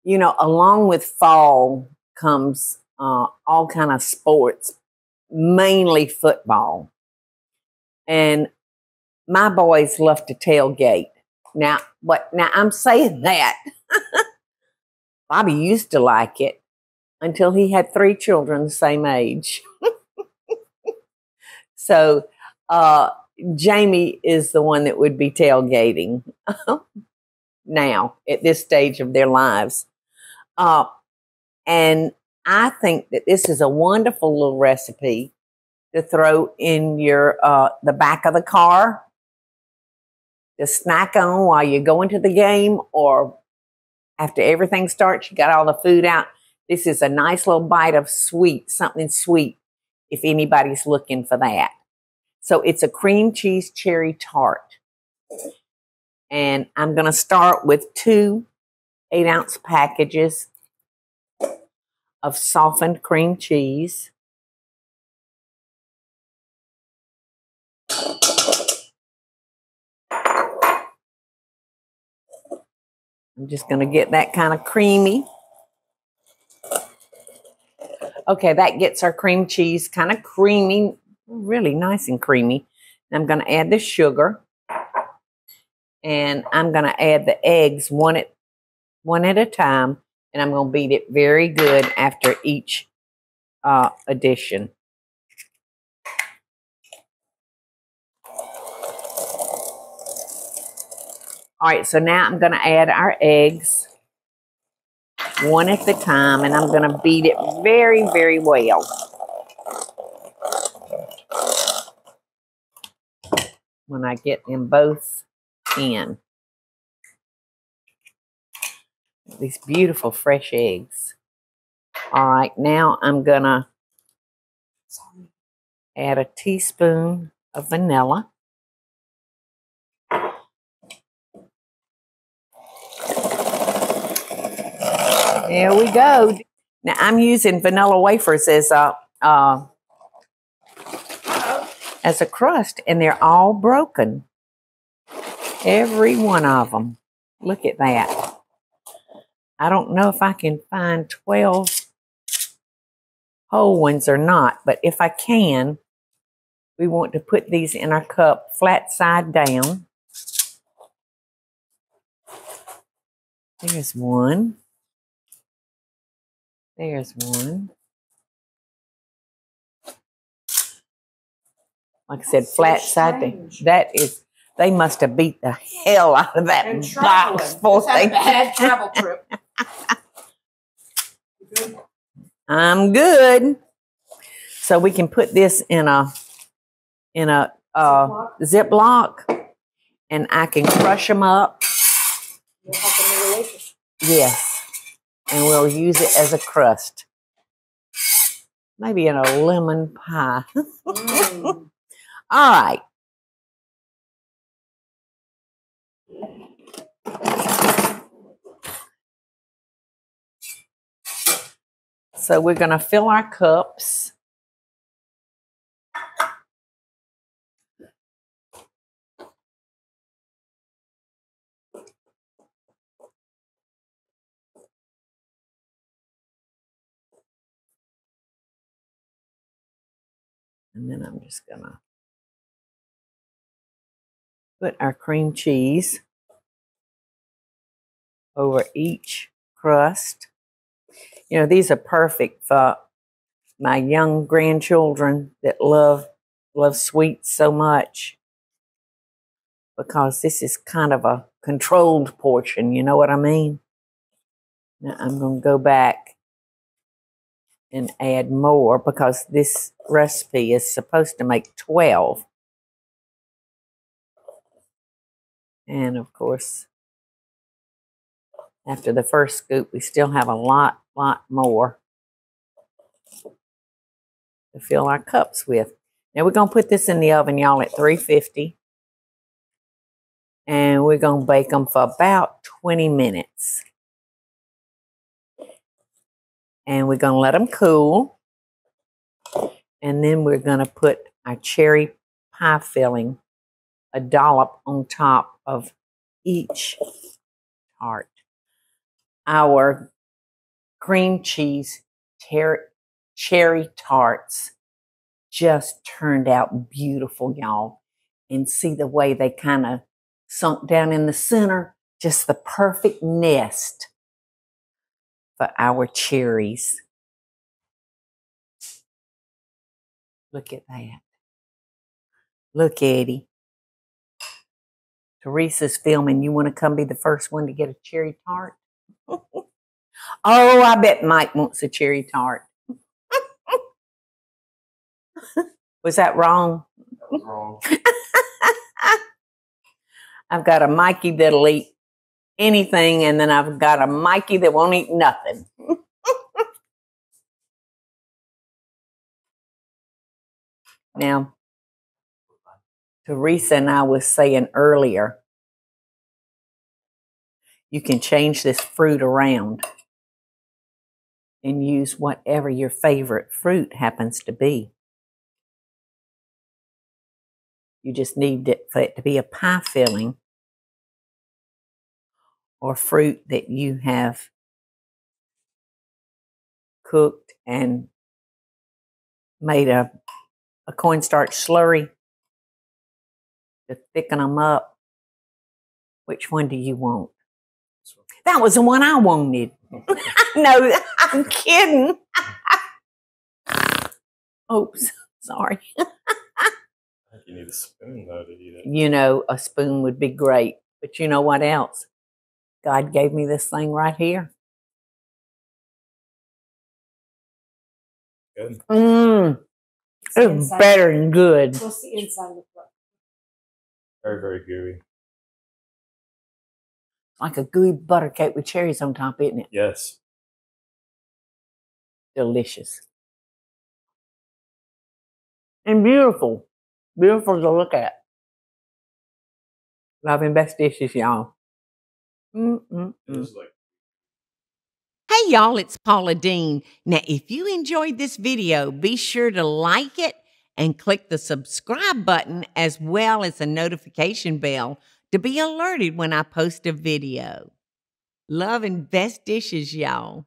you know, along with fall comes all kind of sports, mainly football. And my boys love to tailgate. Now I'm saying that. Bobby used to like it until he had 3 children the same age. So Jamie is the one that would be tailgating now at this stage of their lives. And I think that this is a wonderful little recipe to throw in your the back of the car to snack on while you're going to the game, or after everything starts, you got all the food out. This is a nice little bite of sweet, something sweet, if anybody's looking for that. So it's a cream cheese cherry tart. And I'm going to start with 2 8-ounce packages of softened cream cheese. I'm just going to get that kind of creamy. Okay, that gets our cream cheese kind of creamy, really nice and creamy. I'm going to add the sugar. And I'm going to add the eggs one at a time. And I'm going to beat it very good after each addition. All right, so now I'm going to add our eggs one at a time, and I'm going to beat it very, very well. When I get them both in. These beautiful fresh eggs. All right, now I'm going to add a teaspoon of vanilla. There we go. Now I'm using vanilla wafers as a crust, and they're all broken. Every one of them. Look at that. I don't know if I can find 12 whole ones or not, but if I can, we want to put these in our cup flat side down. There's one. There's one. Like I said, flat side down. That is, they must have beat the hell out of that box for a bad travel trip. I'm good. So we can put this in a Ziploc, and I can crush them up. Yes, and we'll use it as a crust. Maybe in a lemon pie. All right. So we're going to fill our cups. And then I'm just going to put our cream cheese over each crust. You know, these are perfect for my young grandchildren that love sweets so much, because this is kind of a controlled portion, you know what I mean? Now I'm going to go back and add more, because this recipe is supposed to make 12. And of course, after the first scoop, we still have a lot more to fill our cups with. Now we're going to put this in the oven, y'all, at 350. And we're going to bake them for about 20 minutes. And we're going to let them cool. And then we're going to put our cherry pie filling, a dollop on top of each tart. Our cream cheese cherry tarts just turned out beautiful, y'all. And see the way they kind of sunk down in the center, just the perfect nest for our cherries. Look at that. Look, Eddie. Teresa's filming. You want to come be the first one to get a cherry tart? Oh, I bet Mike wants a cherry tart. Was that wrong? That was wrong. I've got a Mikey that'll eat anything, and then I've got a Mikey that won't eat nothing. Now, Teresa and I was saying earlier, you can change this fruit around and use whatever your favorite fruit happens to be. You just need it for it to be a pie filling or fruit that you have cooked and made a cornstarch slurry to thicken them up. Which one do you want? That was the one I wanted. No, I'm kidding. Oops, sorry. I think you need a spoon, though, to eat it. You know, a spoon would be great. But you know what else? God gave me this thing right here. Good. It's better than good. What's the inside look like? Very, very gooey. Like a gooey butter cake with cherries on top, isn't it? Yes. Delicious. And beautiful. Beautiful to look at. Loving best dishes, y'all. It's like Hey y'all, it's Paula Deen. Now, if you enjoyed this video, be sure to like it and click the subscribe button as well as the notification bell to be alerted when I post a video. Love and best dishes, y'all.